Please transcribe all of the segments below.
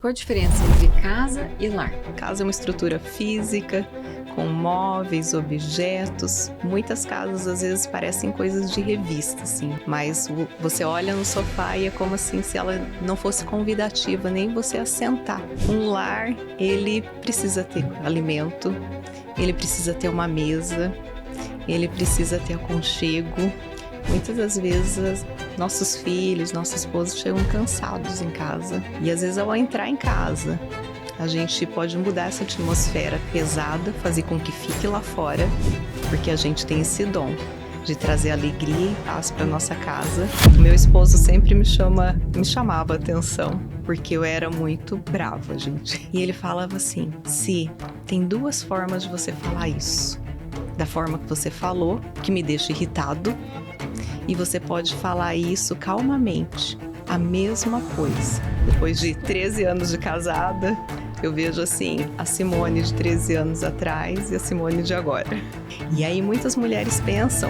Qual a diferença entre casa e lar? Casa é uma estrutura física, com móveis, objetos. Muitas casas às vezes parecem coisas de revista, assim, mas você olha no sofá e é como assim se ela não fosse convidativa nem você a sentar. Um lar, ele precisa ter alimento, ele precisa ter uma mesa, ele precisa ter aconchego. Muitas das vezes nossos filhos, nosso esposo chegam cansados em casa e às vezes ao entrar em casa a gente pode mudar essa atmosfera pesada, fazer com que fique lá fora, porque a gente tem esse dom de trazer alegria e paz para nossa casa. O meu esposo sempre me chamava a atenção, porque eu era muito brava, gente. E ele falava assim: "Si, tem duas formas de você falar isso. Da forma que você falou, que me deixa irritado, e você pode falar isso calmamente, a mesma coisa." Depois de 13 anos de casada, eu vejo assim, a Simone de 13 anos atrás e a Simone de agora. E aí muitas mulheres pensam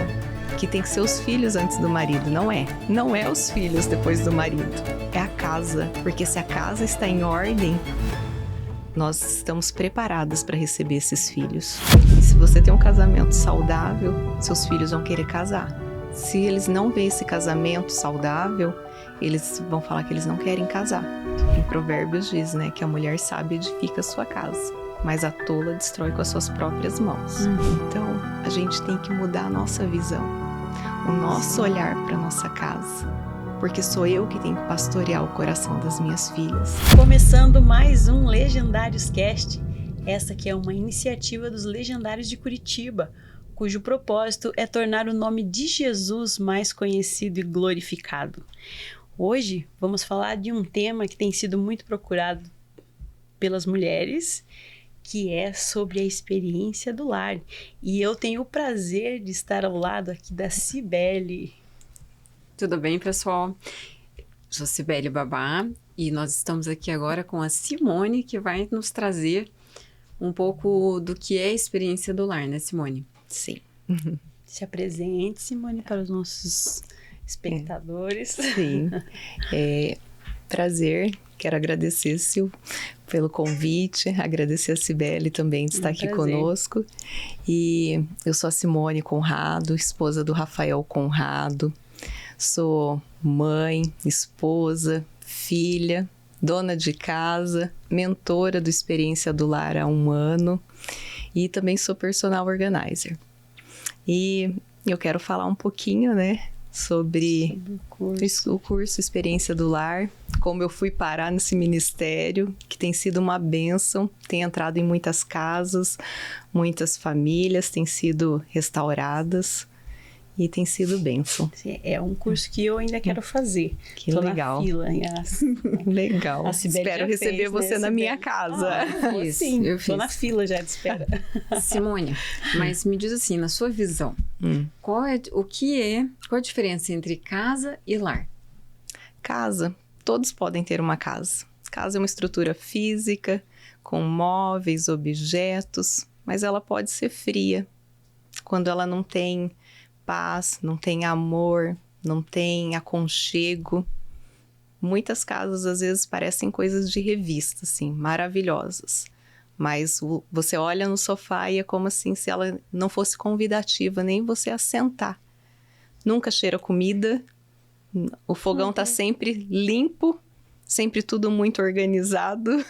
que tem que ser os filhos antes do marido. Não é. Não é os filhos depois do marido. É a casa. Porque se a casa está em ordem, nós estamos preparadas para receber esses filhos. E se você tem um casamento saudável, seus filhos vão querer casar. Se eles não veem esse casamento saudável, eles vão falar que eles não querem casar. Em Provérbios diz, né, que a mulher sábia edifica a sua casa, mas a tola destrói com as suas próprias mãos. Então, a gente tem que mudar a nossa visão, o nosso olhar para nossa casa, porque sou eu que tenho que pastorear o coração das minhas filhas. Começando mais um Legendários Cast, essa que é uma iniciativa dos Legendários de Curitiba, cujo propósito é tornar o nome de Jesus mais conhecido e glorificado. Hoje vamos falar de um tema que tem sido muito procurado pelas mulheres, que é sobre a experiência do lar. E eu tenho o prazer de estar ao lado aqui da Cibele. Tudo bem, pessoal? Sou Cibele Babá e nós estamos aqui agora com a Simone, que vai nos trazer um pouco do que é a experiência do lar, né, Simone? Sim. Se apresente, Simone, para os nossos espectadores. Sim. Prazer. Quero agradecer, Sil, pelo convite. Agradecer a Cibele também de estar aqui conosco. E eu sou a Simone Conrado, esposa do Rafael Conrado. Sou mãe, esposa, filha, dona de casa, mentora do Experiência do Lar há 1 ano. E também sou personal organizer. E eu quero falar um pouquinho, né, sobre o curso Experiência do Lar, como eu fui parar nesse ministério, que tem sido uma bênção, tem entrado em muitas casas, muitas famílias têm sido restauradas e tem sido bênção. É um curso que eu ainda quero fazer. Que Tô legal. Na fila. Legal. Espero receber você na minha casa. Sim, eu tô na fila já de espera. Simone, mas me diz assim, na sua visão, qual a diferença entre casa e lar? Casa, todos podem ter uma casa. Casa é uma estrutura física, com móveis, objetos, mas ela pode ser fria. Quando ela não tem paz, não tem amor, não tem aconchego. Muitas casas às vezes parecem coisas de revista, assim, maravilhosas. Mas você olha no sofá e é como assim se ela não fosse convidativa nem você a sentar. Nunca cheira comida, o fogão tá sempre limpo, sempre tudo muito organizado.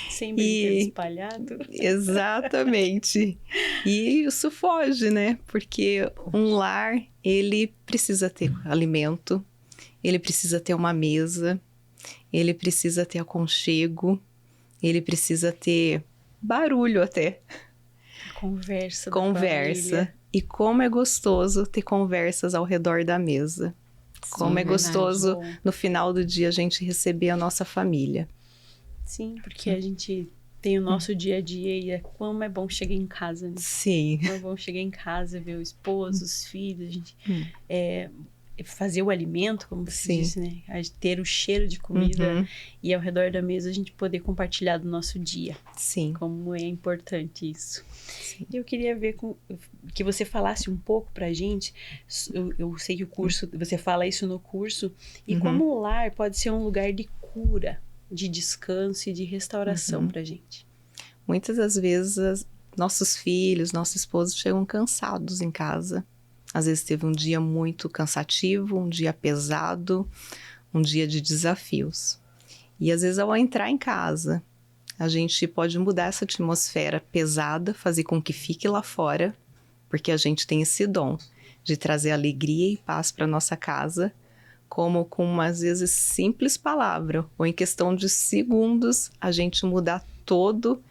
Sem brinquedo espalhado. Exatamente. E isso foge, né? Porque um lar, ele precisa ter alimento, ele precisa ter uma mesa, ele precisa ter aconchego, ele precisa ter barulho até. Conversa. E como é gostoso ter conversas ao redor da mesa. Como é gostoso no final do dia a gente receber a nossa família. Sim, porque a gente tem o nosso dia a dia e como é bom chegar em casa, né? Sim. Como é bom chegar em casa, ver o esposo, os filhos, a gente fazer o alimento, como você disse, né? A gente ter o cheiro de comida e ao redor da mesa a gente poder compartilhar do nosso dia. Sim. Como é importante isso. Sim. E eu queria ver que você falasse um pouco pra gente, eu sei que o curso, você fala isso no curso, e como o lar pode ser um lugar de cura de descanso e de restauração pra gente. Muitas das vezes, nossos filhos, nossos esposos chegam cansados em casa. Às vezes teve um dia muito cansativo, um dia pesado, um dia de desafios. E às vezes ao entrar em casa, a gente pode mudar essa atmosfera pesada, fazer com que fique lá fora, porque a gente tem esse dom de trazer alegria e paz para nossa casa, como com uma, às vezes, simples palavra, ou em questão de segundos, a gente mudar todo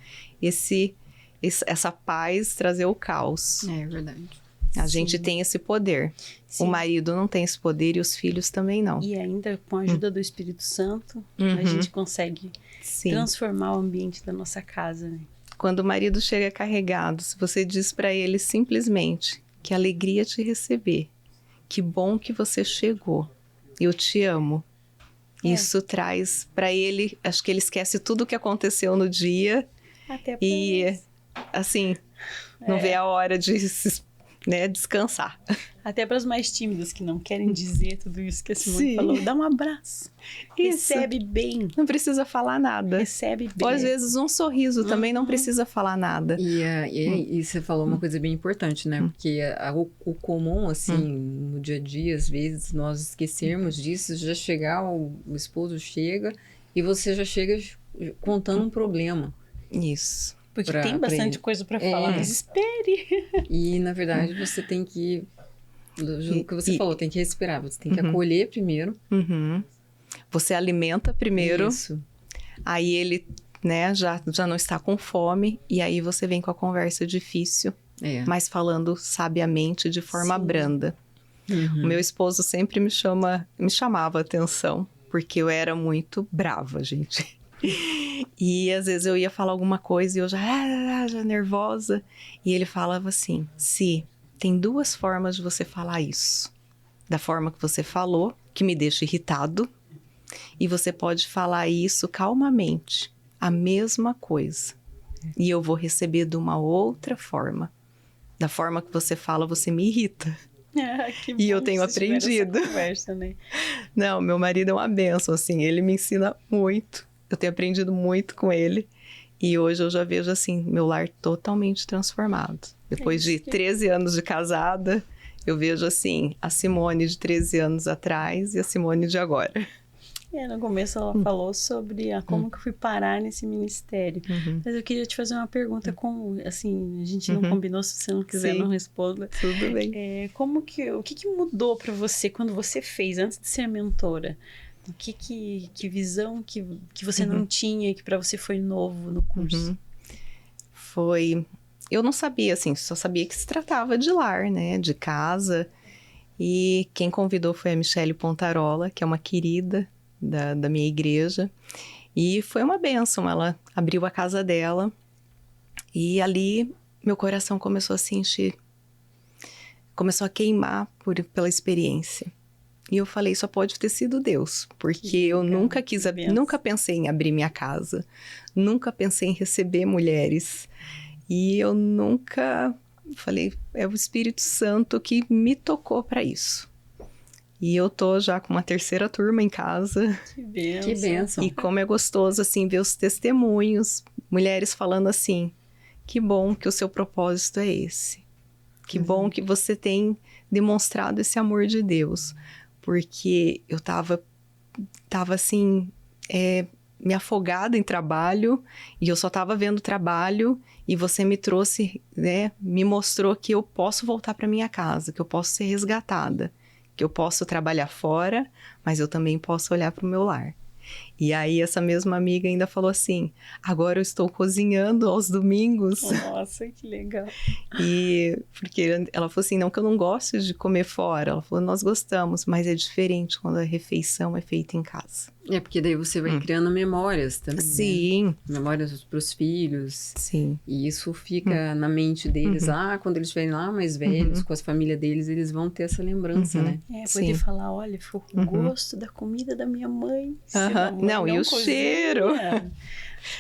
essa paz, trazer o caos. É verdade. A gente tem esse poder. Sim. O marido não tem esse poder e os filhos também não. E ainda com a ajuda do Espírito Santo, a gente consegue transformar o ambiente da nossa casa, né? Quando o marido chega carregado, se você diz para ele simplesmente que alegria te receber, que bom que você chegou, eu te amo. Isso traz para ele, acho que ele esquece tudo o que aconteceu no dia. Até e assim, não vê a hora de descansar. Até para os mais tímidos que não querem dizer tudo isso que a Simone falou, dá um abraço. Isso. Recebe bem. Não precisa falar nada. Recebe bem. Ou às vezes um sorriso também não precisa falar nada. E você falou uma coisa bem importante, né? Porque o comum, assim, no dia a dia, às vezes, nós esquecermos disso, já chegar, o esposo chega e você já chega contando um problema. Isso. Porque tem bastante coisa para falar, mas espere. E, na verdade, você tem que, o que você falou, tem que respirar. Você tem que acolher primeiro. Você alimenta primeiro. Isso. Aí ele, já não está com fome. E aí você vem com a conversa difícil, mas falando sabiamente, de forma branda. O meu esposo sempre me chamava a atenção, porque eu era muito brava, gente. E às vezes eu ia falar alguma coisa e eu já nervosa. E ele falava assim: Si, tem 2 formas de você falar isso. Da forma que você falou, que me deixa irritado. E você pode falar isso calmamente, a mesma coisa. E eu vou receber de uma outra forma. Da forma que você fala, você me irrita. E eu tenho aprendido. Conversa, né? Não, meu marido é uma bênção, assim. Ele me ensina muito. Eu tenho aprendido muito com ele. E hoje eu já vejo, assim, meu lar totalmente transformado. Depois de 13 anos de casada, eu vejo, assim, a Simone de 13 anos atrás e a Simone de agora. No começo ela falou sobre como que eu fui parar nesse ministério. Mas eu queria te fazer uma pergunta assim, a gente não combinou, se você não quiser, não responda. Tudo bem. O que mudou para você quando você fez, antes de ser mentora? Que visão que você não tinha, que para você foi novo no curso? Eu não sabia, assim, só sabia que se tratava de lar, né, de casa. E quem convidou foi a Michele Pontarola, que é uma querida da minha igreja. E foi uma bênção, ela abriu a casa dela. E ali meu coração começou a se encher, começou a queimar pela experiência. E eu falei, só pode ter sido Deus, porque eu nunca pensei em abrir minha casa, nunca pensei em receber mulheres. E eu falei, é o Espírito Santo que me tocou para isso. E eu tô já com uma 3ª turma em casa. Que bênção. Que bênção. E como é gostoso, assim, ver os testemunhos, mulheres falando assim, que bom que o seu propósito é esse. Que bom que você tem demonstrado esse amor de Deus. Porque eu tava assim, me afogada em trabalho, e eu só tava vendo trabalho, e você me trouxe, me mostrou que eu posso voltar para minha casa, que eu posso ser resgatada, que eu posso trabalhar fora, mas eu também posso olhar para o meu lar. E aí essa mesma amiga ainda falou assim, agora eu estou cozinhando aos domingos. Nossa, que legal. E porque ela falou assim, não que eu não gosto de comer fora. Ela falou, nós gostamos, mas é diferente quando a refeição é feita em casa. Porque daí você vai criando memórias também. Sim. Né? Memórias para os filhos. Sim. E isso fica na mente deles. Quando eles estiverem lá mais velhos, com as famílias deles, eles vão ter essa lembrança, né? Poder falar, olha, foi o gosto da comida da minha mãe. Não, e o cozinha, cheiro,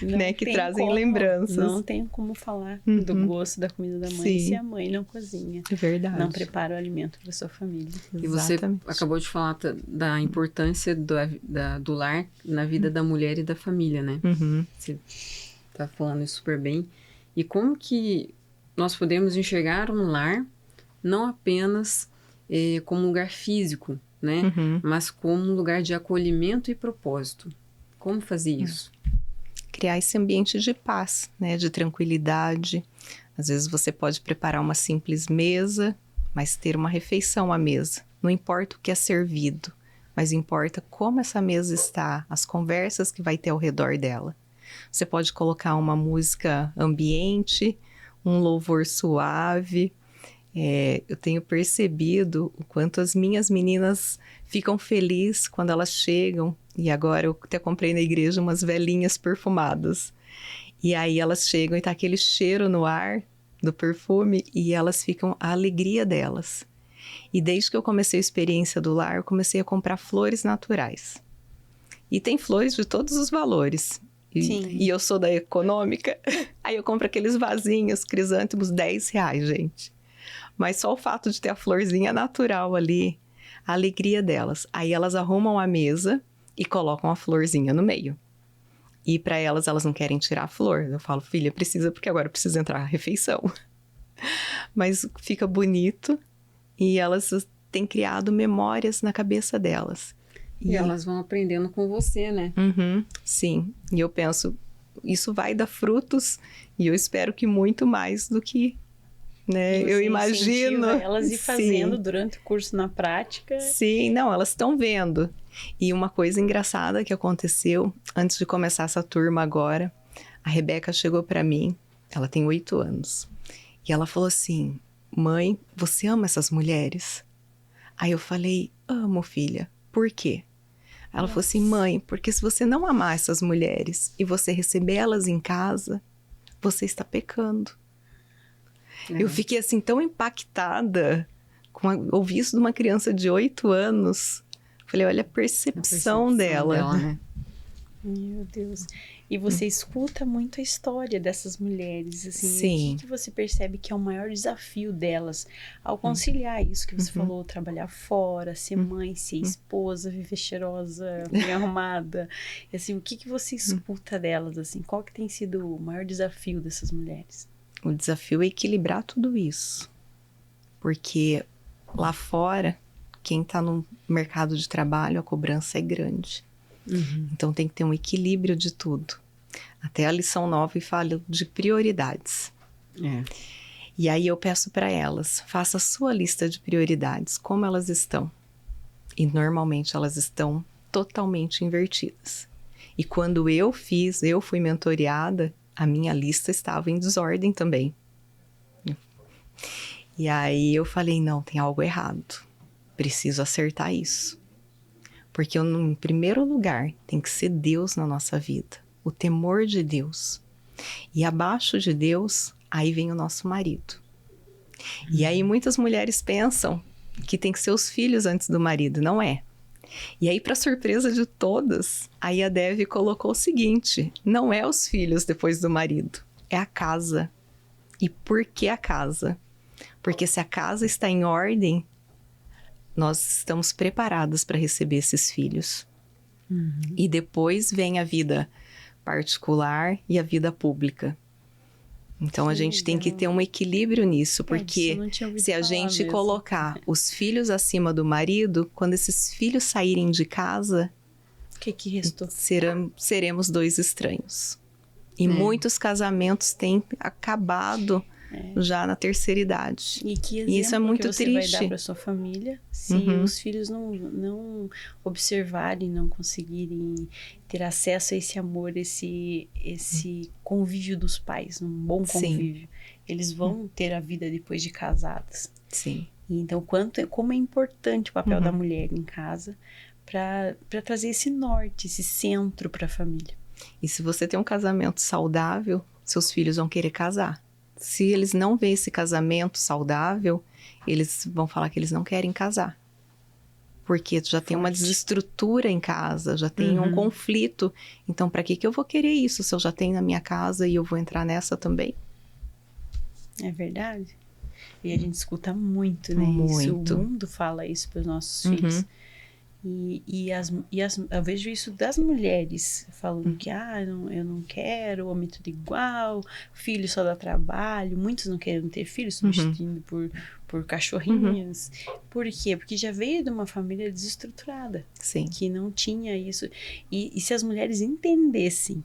não né, que tem trazem como, lembranças. Não tem como falar do gosto da comida da mãe Sim. se a mãe não cozinha. É verdade. Não prepara o alimento para sua família. E você Exatamente. acabou de falar da importância do lar na vida da mulher e da família, né? Uhum. Você tá falando isso super bem. E como que nós podemos enxergar um lar não apenas como um lugar físico, né? Uhum. Mas como um lugar de acolhimento e propósito. Como fazer isso? Criar esse ambiente de paz, né, de tranquilidade. Às vezes você pode preparar uma simples mesa, mas ter uma refeição à mesa. Não importa o que é servido, mas importa como essa mesa está, as conversas que vai ter ao redor dela. Você pode colocar uma música ambiente, um louvor suave. Eu tenho percebido o quanto as minhas meninas ficam felizes quando elas chegam. E agora eu até comprei na igreja umas velinhas perfumadas. E aí elas chegam e tá aquele cheiro no ar do perfume e elas ficam a alegria delas. E desde que eu comecei a experiência do lar, eu comecei a comprar flores naturais. E tem flores de todos os valores. E eu sou da econômica, aí eu compro aqueles vasinhos, crisântemos, R$10, gente. Mas só o fato de ter a florzinha natural ali, a alegria delas. Aí elas arrumam a mesa e colocam a florzinha no meio. E para elas não querem tirar a flor. Eu falo, filha, precisa, porque agora precisa entrar a refeição. Mas fica bonito e elas têm criado memórias na cabeça delas. E elas vão aprendendo com você, né? Uhum, sim. E eu penso, isso vai dar frutos e eu espero que muito mais do que, né? Eu imagino. Elas ir fazendo durante o curso na prática. Sim, não, elas estão vendo. E uma coisa engraçada que aconteceu antes de começar essa turma agora, a Rebeca chegou para mim, ela tem 8 anos, e ela falou assim, mãe, você ama essas mulheres? Aí eu falei, amo, filha. Por quê? Ela falou assim, mãe, porque se você não amar essas mulheres e você receber elas em casa, você está pecando. Eu fiquei assim tão impactada com ouvir isso de uma criança de 8 anos. Falei, olha a percepção dela. Né? Meu Deus. E você escuta muito a história dessas mulheres, assim. Sim. O que você percebe que é o maior desafio delas ao conciliar isso que você falou, trabalhar fora, ser mãe, ser esposa, viver cheirosa, bem arrumada. E, assim, o que você escuta delas, assim? Qual que tem sido o maior desafio dessas mulheres? O desafio é equilibrar tudo isso. Porque lá fora, quem está no mercado de trabalho, a cobrança é grande. Então tem que ter um equilíbrio de tudo. Até a lição 9 fala de prioridades. E aí eu peço para elas, faça a sua lista de prioridades, como elas estão. E normalmente elas estão totalmente invertidas. E quando eu fui mentoreada, a minha lista estava em desordem também. E aí eu falei, não, tem algo errado. Preciso acertar isso. Porque em primeiro lugar tem que ser Deus na nossa vida. O temor de Deus. E abaixo de Deus, aí vem o nosso marido. E aí muitas mulheres pensam que tem que ser os filhos antes do marido. Não é. E aí, para surpresa de todas, aí a Dev colocou o seguinte, não é os filhos depois do marido, é a casa. E por que a casa? Porque se a casa está em ordem, nós estamos preparadas para receber esses filhos. E depois vem a vida particular e a vida pública. Então, a gente tem que ter um equilíbrio nisso, porque se a gente colocar os filhos acima do marido, quando esses filhos saírem de casa, o que restou? Seremos 2 estranhos. E muitos casamentos têm acabado já na terceira idade. E isso é muito triste. Você vai dar para sua família se os filhos não observarem, não conseguirem ter acesso a esse amor, esse convívio dos pais, um bom convívio. Eles vão ter a vida depois de casados. Sim. E então, como é importante o papel da mulher em casa para trazer esse norte, esse centro para a família. E se você tem um casamento saudável, seus filhos vão querer casar. Se eles não veem esse casamento saudável, eles vão falar que eles não querem casar. Porque já tem uma desestrutura em casa, já tem um conflito. Então, para que eu vou querer isso se eu já tenho na minha casa e eu vou entrar nessa também? É verdade. E a gente escuta muito, né? Muito. Isso, o mundo fala isso para os nossos filhos. Eu vejo isso das mulheres falando que eu não quero, homem tudo igual, filho só dá trabalho. Muitos não querem ter filhos, substituindo por cachorrinhos. Por quê? Porque já veio de uma família desestruturada. Sim. Que não tinha isso. E se as mulheres entendessem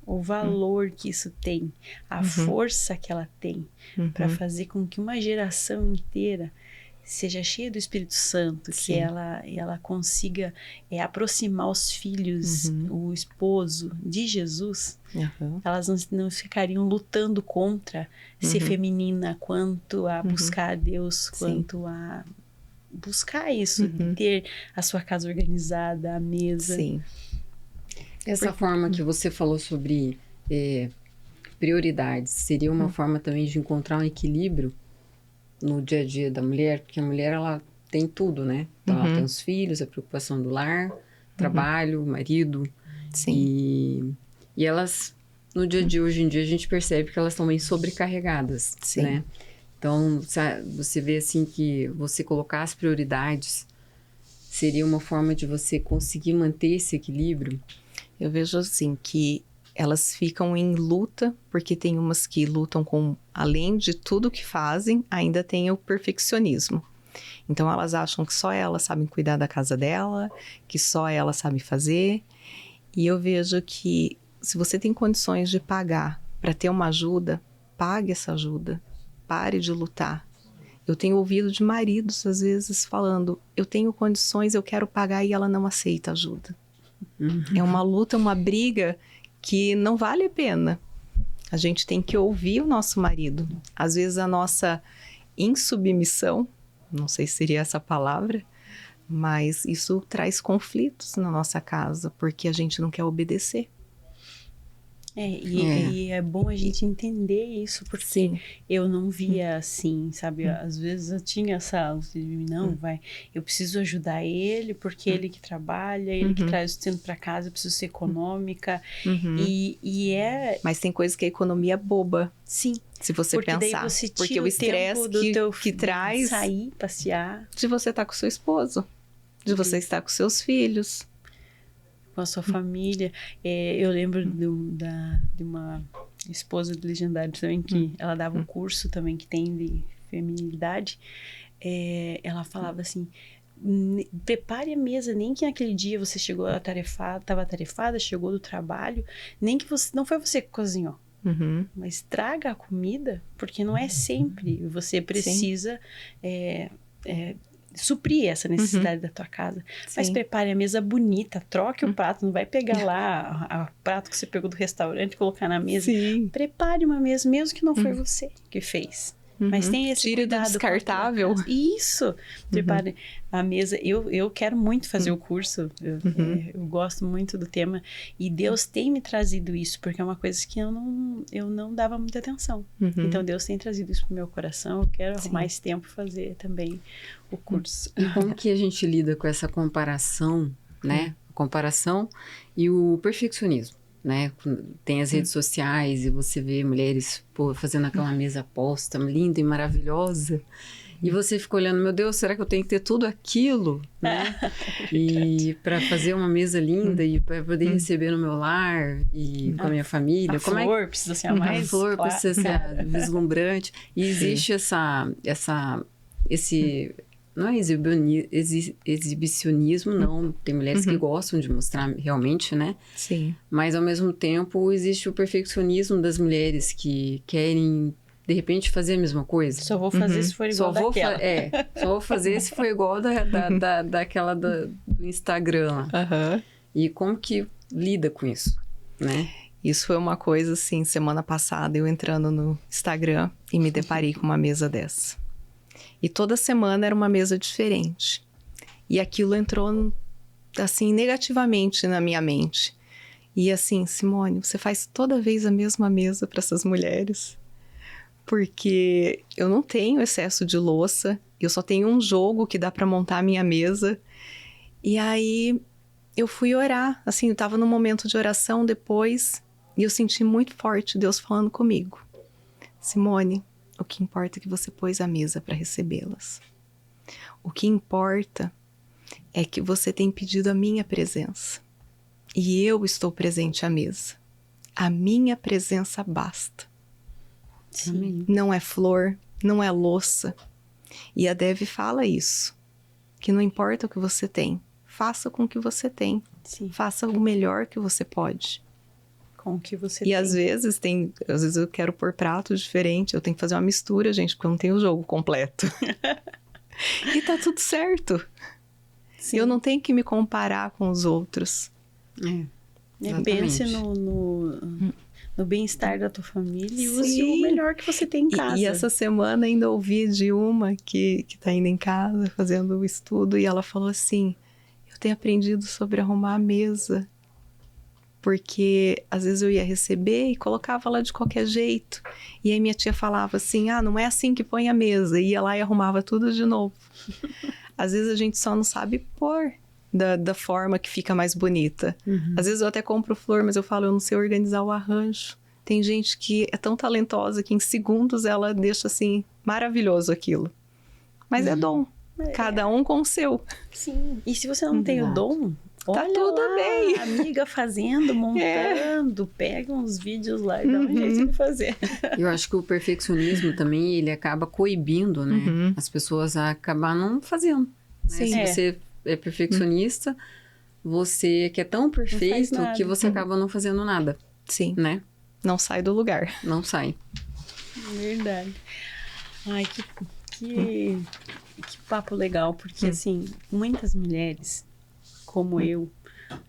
o valor que isso tem, a força que ela tem para fazer com que uma geração inteira seja cheia do Espírito Santo, que ela consiga aproximar os filhos, o esposo de Jesus, elas não ficariam lutando contra ser feminina, quanto a buscar a Deus, quanto a buscar isso, de ter a sua casa organizada, a mesa. Sim. Essa forma que você falou sobre prioridades, seria uma forma também de encontrar um equilíbrio no dia a dia da mulher, porque a mulher, ela tem tudo, né? Então, ela tem os filhos, a preocupação do lar, trabalho, marido. Sim. E elas, no dia a dia, hoje em dia, a gente percebe que elas estão bem sobrecarregadas, né? Então, você vê, assim, que você colocar as prioridades seria uma forma de você conseguir manter esse equilíbrio? Eu vejo, assim, que elas ficam em luta, porque tem umas que lutam com, além de tudo que fazem, ainda tem o perfeccionismo. Então, elas acham que só elas sabem cuidar da casa dela, que só elas sabem fazer. E eu vejo que, se você tem condições de pagar para ter uma ajuda, pague essa ajuda. Pare de lutar. Eu tenho ouvido de maridos, às vezes, falando, eu tenho condições, eu quero pagar, e ela não aceita ajuda. É uma luta, uma briga que não vale a pena. A gente tem que ouvir o nosso marido. Às vezes a nossa insubmissão, não sei se seria essa palavra, mas isso traz conflitos na nossa casa, porque a gente não quer obedecer. E é bom a gente entender isso, porque eu não via assim, sabe? Às vezes eu tinha essa, eu preciso ajudar ele, porque ele que trabalha, ele que traz o sustento para casa, eu preciso ser econômica. Mas tem coisas que a economia é boba. Sim. Se você porque pensar. Daí você tira porque o estresse que traz sair, passear. De você estar com seu esposo, de você estar com seus filhos. Com a sua família. Eu lembro de uma esposa do Legendário também, que ela dava um curso também que tem de feminilidade. Ela falava assim, prepare a mesa, nem que naquele dia você chegou estava atarefada, chegou do trabalho, nem que não foi você que cozinhou. Mas traga a comida, porque não é sempre. Você precisa suprir essa necessidade da tua casa. Mas prepare a mesa bonita, troque o prato, não vai pegar lá o prato que você pegou do restaurante e colocar na mesa. Prepare uma mesa, mesmo que não foi você que fez. Mas tem esse cuidado. Do descartável. Isso. Prepare a mesa. Eu quero muito fazer o curso. Eu gosto muito do tema. E Deus tem me trazido isso, porque é uma coisa que eu não dava muita atenção. Então, Deus tem trazido isso pro meu coração. Eu quero arrumar esse tempo para fazer também o curso. E como que a gente lida com essa comparação, né? Comparação e o perfeccionismo. Né? Tem as redes sociais e você vê mulheres fazendo aquela mesa posta linda e maravilhosa e você fica olhando, meu Deus, será que eu tenho que ter tudo aquilo, né? E para fazer uma mesa linda e para poder receber no meu lar e com a minha família. A flor precisa ser a mais... A flor precisa ser vislumbrante. E existe esse... Não é exibicionismo, não. Tem mulheres que gostam de mostrar realmente, né? Sim. Mas, ao mesmo tempo, existe o perfeccionismo das mulheres que querem, de repente, fazer a mesma coisa. Só vou fazer se for igual daquela. Só vou fazer se for igual daquela do Instagram. E como que lida com isso, né? Isso foi uma coisa, assim, semana passada, eu entrando no Instagram e me deparei com uma mesa dessa. E toda semana era uma mesa diferente. E aquilo entrou, assim, negativamente na minha mente. E assim, Simone, você faz toda vez a mesma mesa para essas mulheres? porque eu não tenho excesso de louça, eu só tenho um jogo que dá para montar a minha mesa. E aí eu fui orar, assim, eu tava num momento de oração depois, e eu senti muito forte Deus falando comigo. Simone, o que importa é que você pôs a mesa para recebê-las. O que importa é que você tem pedido a minha presença. E eu estou presente à mesa. A minha presença basta. Sim. Não é flor, não é louça. E a Dev fala isso, que não importa o que você tem, faça com o que você tem. Sim. Faça o melhor que você pode. Com o que você E tem. às vezes eu quero pôr prato diferente, eu tenho que fazer uma mistura, gente, porque eu não tenho o jogo completo. E tá tudo certo. Sim. Eu não tenho que me comparar com os outros. Pense no bem-estar da tua família e use Sim. o melhor que você tem em casa. E essa semana ainda ouvi de uma que tá indo em casa fazendo o estudo, e ela falou assim: eu tenho aprendido sobre arrumar a mesa, porque às vezes eu ia receber e colocava lá de qualquer jeito, e aí minha tia falava assim: não é assim que põe a mesa, e ia lá e arrumava tudo de novo. Às vezes a gente só não sabe pôr da forma que fica mais bonita. Às vezes eu até compro flor, mas eu falo, eu não sei organizar o arranjo. Tem gente que é tão talentosa que em segundos ela deixa assim, maravilhoso aquilo. Mas é dom. Cada um com o seu. Sim. E se você não tem o dom, tá olha tudo lá, bem. A amiga fazendo, montando, pega uns vídeos lá e dá um jeito de fazer. Eu acho que o perfeccionismo também, ele acaba coibindo, né? As pessoas a acabar não fazendo. Né? Sim. Se você é perfeccionista, você quer tão perfeito que você acaba não fazendo nada. Sim. Né? Não sai do lugar. Não sai. Verdade. Ai, que papo legal, porque assim, muitas mulheres, como eu,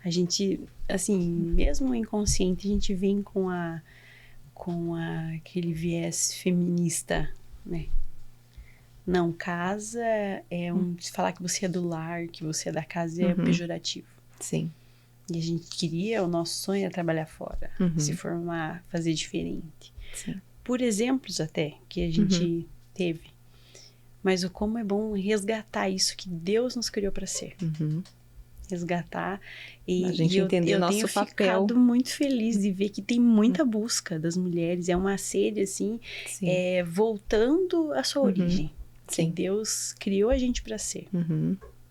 a gente, assim, mesmo inconsciente, a gente vem com aquele viés feminista, né? Não, casa é se falar que você é do lar, que você é da casa é pejorativo. Sim. E a gente o nosso sonho é trabalhar fora, se formar, fazer diferente. Sim. Por exemplos até que a gente teve. Mas como é bom resgatar isso que Deus nos criou para ser. Resgatar. E a gente entender o nosso papel. Eu tenho ficado muito feliz de ver que tem muita busca das mulheres. É uma sede, assim, voltando à sua origem. Sim. Que Deus criou a gente para ser.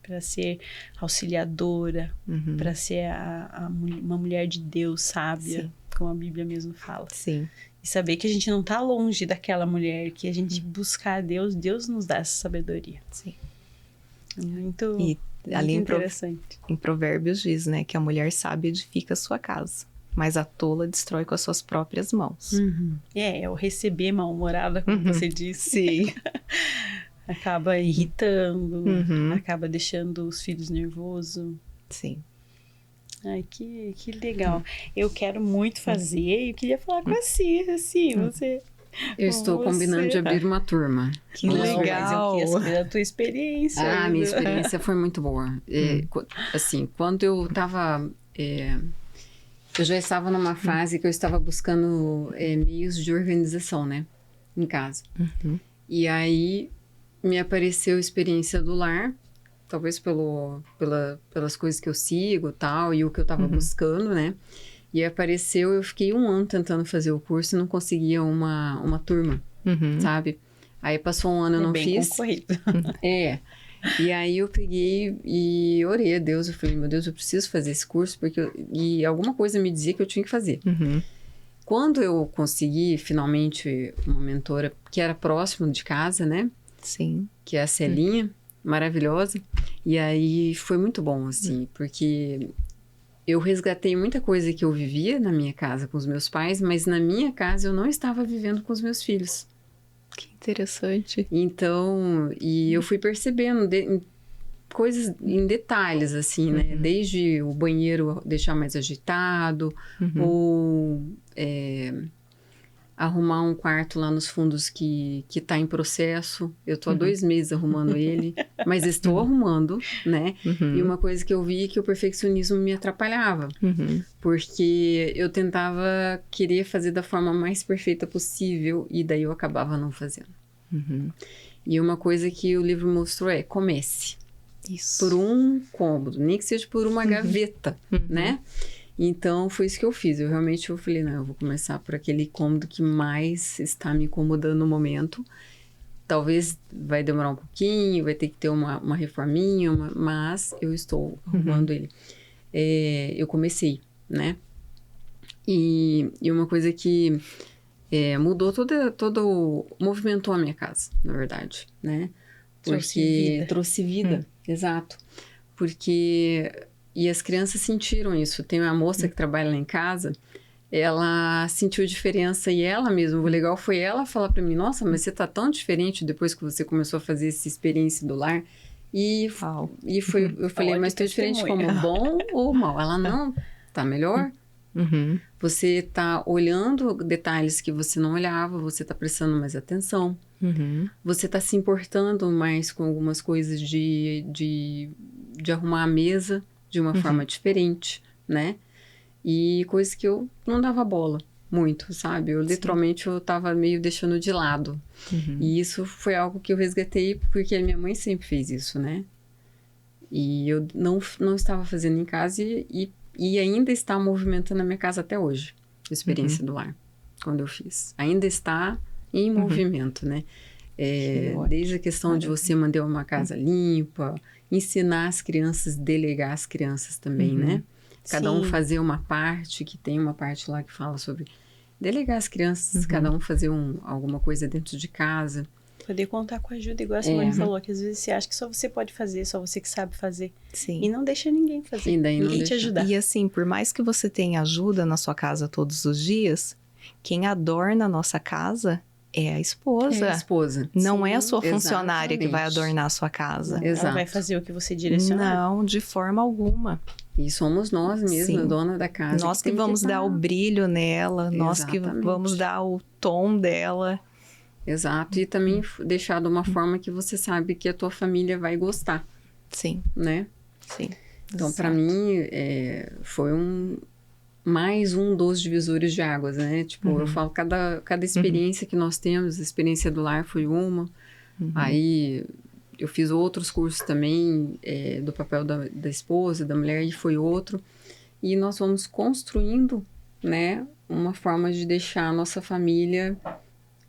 Para ser auxiliadora, para ser uma mulher de Deus sábia, como a Bíblia mesmo fala. Sim. E saber que a gente não tá longe daquela mulher, que a gente buscar a Deus, Deus nos dá essa sabedoria. Sim. Muito, ali interessante. Em Provérbios diz, né, que a mulher sábia edifica a sua casa, mas a tola destrói com as suas próprias mãos. É o receber mal-humorada, como você disse. Sim. Acaba irritando, acaba deixando os filhos nervosos. Sim. Ai, que legal. Eu quero muito fazer e eu queria falar com a Cia, assim, você... Eu estou combinando de abrir uma turma. Que Mas legal! eu queria saber da tua experiência. Minha experiência foi muito boa. Assim, quando eu estava... eu já estava numa fase que eu estava buscando meios de organização, né? Em casa. E aí me apareceu a experiência do lar, talvez pelas coisas que eu sigo tal, e o que eu estava buscando, né? E apareceu, eu fiquei 1 ano tentando fazer o curso e não conseguia uma turma, sabe? Aí passou 1 ano, eu não fiz. Concorrido. E aí eu peguei e orei a Deus, eu falei, meu Deus, eu preciso fazer esse curso, e alguma coisa me dizia que eu tinha que fazer. Quando eu consegui, finalmente, uma mentora que era próximo de casa, né? Sim. Que é a Celinha, maravilhosa. E aí foi muito bom, assim, porque eu resgatei muita coisa que eu vivia na minha casa com os meus pais, mas na minha casa eu não estava vivendo com os meus filhos. Que interessante. Então, e eu fui percebendo coisas em detalhes, assim, né? Desde o banheiro deixar mais agitado, ou arrumar um quarto lá nos fundos que tá em processo. Eu tô há 2 meses arrumando ele, mas estou arrumando, né? E uma coisa que eu vi é que o perfeccionismo me atrapalhava, porque eu tentava querer fazer da forma mais perfeita possível e daí eu acabava não fazendo. E uma coisa que o livro mostrou é: comece. Isso. Por um cômodo, nem que seja por uma gaveta, né? Então, foi isso que eu fiz. Eu falei, não, eu vou começar por aquele cômodo que mais está me incomodando no momento. Talvez vai demorar um pouquinho, vai ter que ter uma reforminha, mas eu estou arrumando ele. Eu comecei, né? E uma coisa que mudou movimentou a minha casa, na verdade, né? Porque trouxe vida, exato. Porque... E as crianças sentiram isso. Tem uma moça que trabalha lá em casa, ela sentiu diferença e ela mesma, o legal foi ela falar para mim: nossa, mas você tá tão diferente depois que você começou a fazer essa experiência do lar. E foi, eu falei, mas tô diferente como bom ou mal? Ela, não, tá melhor. Você tá olhando detalhes que você não olhava, você tá prestando mais atenção. Você tá se importando mais com algumas coisas de arrumar a mesa de uma forma diferente, né? E coisas que eu não dava bola muito, sabe? Literalmente, eu tava meio deixando de lado. E isso foi algo que eu resgatei porque a minha mãe sempre fez isso, né? E eu não estava fazendo em casa e ainda está movimentando a minha casa até hoje. A experiência do lar, quando eu fiz. Ainda está em movimento, né? Desde a questão de você manter uma casa limpa, ensinar as crianças, delegar as crianças também, né? Cada um fazer uma parte, que tem uma parte lá que fala sobre delegar as crianças, cada um fazer alguma coisa dentro de casa. Poder contar com ajuda, igual a Simone falou, que às vezes você acha que só você pode fazer, só você que sabe fazer. Sim. E não deixa ninguém fazer, ninguém te ajudar. E assim, por mais que você tenha ajuda na sua casa todos os dias, quem adorna a nossa casa é a esposa. É a esposa. Não é a sua funcionária que vai adornar a sua casa. Ela vai fazer o que você direcionar. Não, de forma alguma. E somos nós mesmos, a dona da casa. Nós que vamos dar o brilho nela, nós que vamos dar o tom dela. Exato. E também deixar de uma forma que você sabe que a tua família vai gostar. Sim. Né? Sim. Então, para mim, foi mais um dos divisores de águas, né? Tipo, eu falo, cada experiência que nós temos, a experiência do lar foi uma. Aí, eu fiz outros cursos também, do papel da esposa, da mulher, e foi outro. E nós vamos construindo, né? Uma forma de deixar a nossa família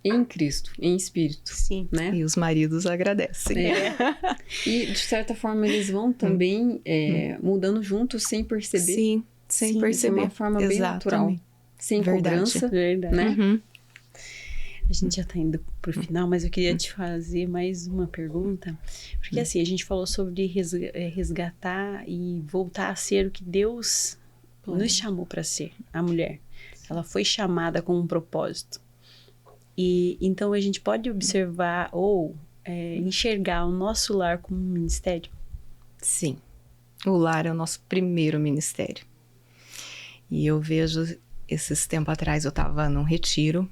em Cristo, em espírito. Sim. Né? E os maridos agradecem. E, de certa forma, eles vão também mudando juntos sem perceber. Sim. Sem perceber. De uma forma bem natural. Sem cobrança. Verdade. Né? A gente já tá indo pro final, mas eu queria te fazer mais uma pergunta. Porque assim, a gente falou sobre resgatar e voltar a ser o que Deus nos chamou para ser, a mulher. Ela foi chamada com um propósito. E então a gente pode observar ou enxergar o nosso lar como um ministério? Sim. O lar é o nosso primeiro ministério. E eu vejo, esses tempos atrás eu estava num retiro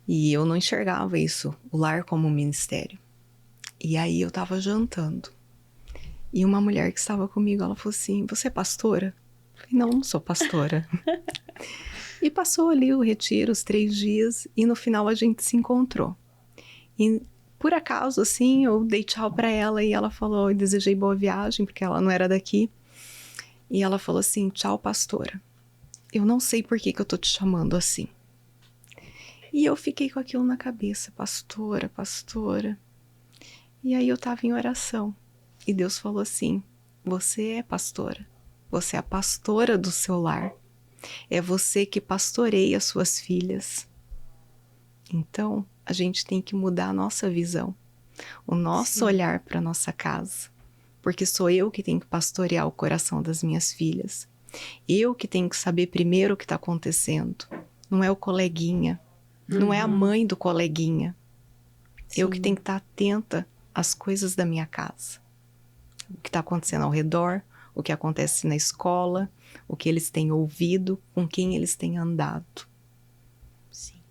e eu não enxergava isso, o lar como um ministério. E aí eu estava jantando e uma mulher que estava comigo, ela falou assim: você é pastora? Eu falei: não sou pastora. E passou ali o retiro, os 3 dias, e no final a gente se encontrou. E por acaso, assim, eu dei tchau para ela e ela falou, eu desejei boa viagem, porque ela não era daqui. E ela falou assim: tchau, pastora. Eu não sei por que eu tô te chamando assim. E eu fiquei com aquilo na cabeça: pastora, pastora. E aí eu tava em oração. E Deus falou assim: você é pastora. Você é a pastora do seu lar. É você que pastoreia as suas filhas. Então, a gente tem que mudar a nossa visão. O nosso olhar para nossa casa. Porque sou eu que tenho que pastorear o coração das minhas filhas. Eu que tenho que saber primeiro o que está acontecendo. Não é o coleguinha. Não é a mãe do coleguinha. Eu que tenho que estar atenta às coisas da minha casa. O que está acontecendo ao redor, o que acontece na escola, o que eles têm ouvido, com quem eles têm andado. Sim.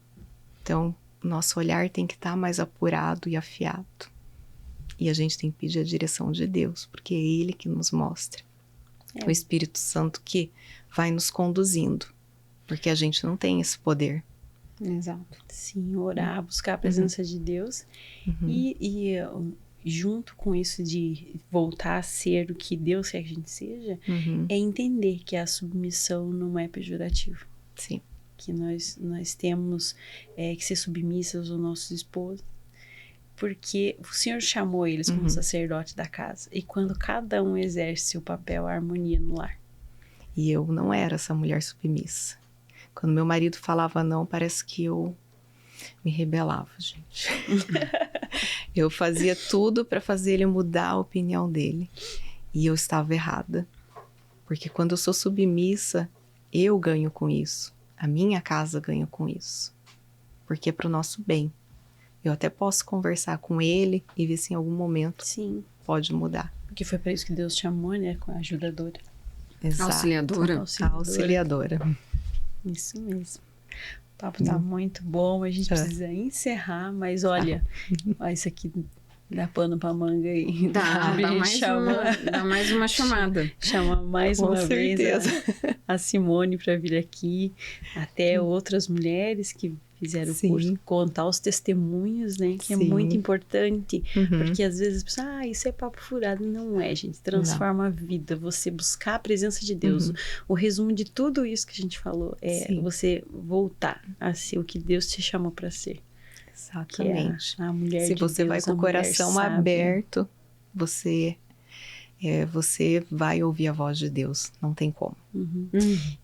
Então, nosso olhar tem que estar mais apurado e afiado. E a gente tem que pedir a direção de Deus, porque é Ele que nos mostra. O Espírito Santo que vai nos conduzindo, porque a gente não tem esse poder. Exato. Sim, orar, buscar a presença de Deus. E junto com isso de voltar a ser o que Deus quer que a gente seja, é entender que a submissão não é pejorativa. Sim. Que nós temos que ser submissas aos nossos esposos, porque o Senhor chamou eles como sacerdote da casa. E quando cada um exerce o papel, a harmonia no lar. E eu não era essa mulher submissa. Quando meu marido falava não, parece que eu me rebelava, gente. Eu fazia tudo para fazer ele mudar a opinião dele. E eu estava errada. Porque quando eu sou submissa, eu ganho com isso. A minha casa ganha com isso. Porque é pro nosso bem. Eu até posso conversar com ele e ver se em algum momento pode mudar. Porque foi para isso que Deus chamou, né? Com a ajudadora. Exato. Auxiliadora. A auxiliadora. Isso mesmo. O papo tá muito bom, a gente precisa encerrar, mas olha, isso aqui dá pano pra manga aí. Dá mais uma chamada. Chama mais Com uma certeza. vez a Simone para vir aqui, até outras mulheres que fizeram o curso, contar os testemunhos, né? Que é muito importante, porque às vezes as pessoas, isso é papo furado. Não é, gente. Transforma a vida. Você buscar a presença de Deus. O resumo de tudo isso que a gente falou é você voltar a ser o que Deus te chamou para ser. Exatamente. Que é a mulher Se de você Deus, vai com o coração sábia. aberto, você vai ouvir a voz de Deus. Não tem como.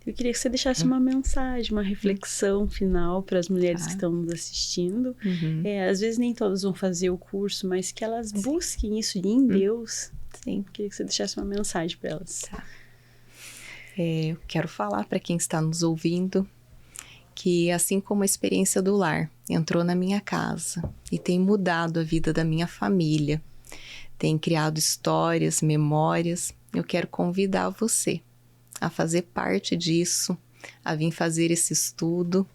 Eu queria que você deixasse uma mensagem, uma reflexão final para as mulheres que estão nos assistindo. Às vezes nem todas vão fazer o curso, mas que elas busquem isso em Deus. Eu queria que você deixasse uma mensagem para elas. Eu quero falar para quem está nos ouvindo que, assim como a experiência do lar entrou na minha casa e tem mudado a vida da minha família, tem criado histórias, memórias, eu quero convidar você a fazer parte disso, a vir fazer esse estudo.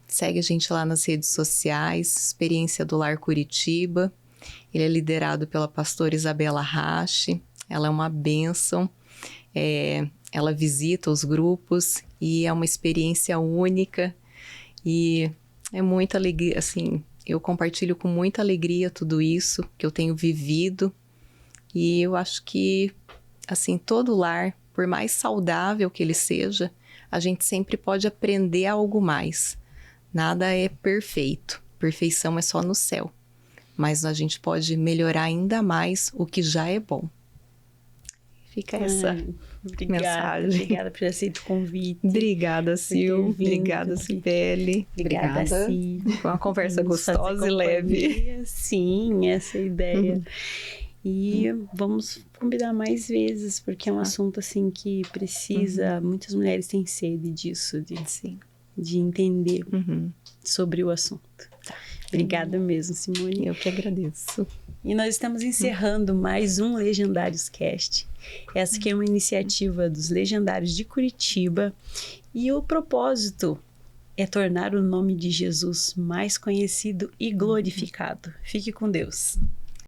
Segue a gente lá nas redes sociais, Experiência do Lar Curitiba. Ele é liderado pela pastora Isabela Rache. Ela é uma bênção. Ela visita os grupos e é uma experiência única. E é muita alegria, assim, eu compartilho com muita alegria tudo isso que eu tenho vivido. E eu acho que, assim, todo lar, por mais saudável que ele seja, a gente sempre pode aprender algo mais. Nada é perfeito. Perfeição é só no céu. Mas a gente pode melhorar ainda mais o que já é bom. Fica essa mensagem. Obrigada por aceitar o convite. Obrigada, Sil. Obrigada, Cibele. Obrigada, Sil. Foi uma conversa gostosa e leve. Sim, essa é a ideia. E vamos combinar mais vezes, porque é um assunto assim que precisa, muitas mulheres têm sede disso, de entender sobre o assunto. Obrigada mesmo, Simone. Eu que agradeço. E nós estamos encerrando mais um Legendários Cast. Essa aqui é uma iniciativa dos Legendários de Curitiba e o propósito é tornar o nome de Jesus mais conhecido e glorificado. Fique com Deus.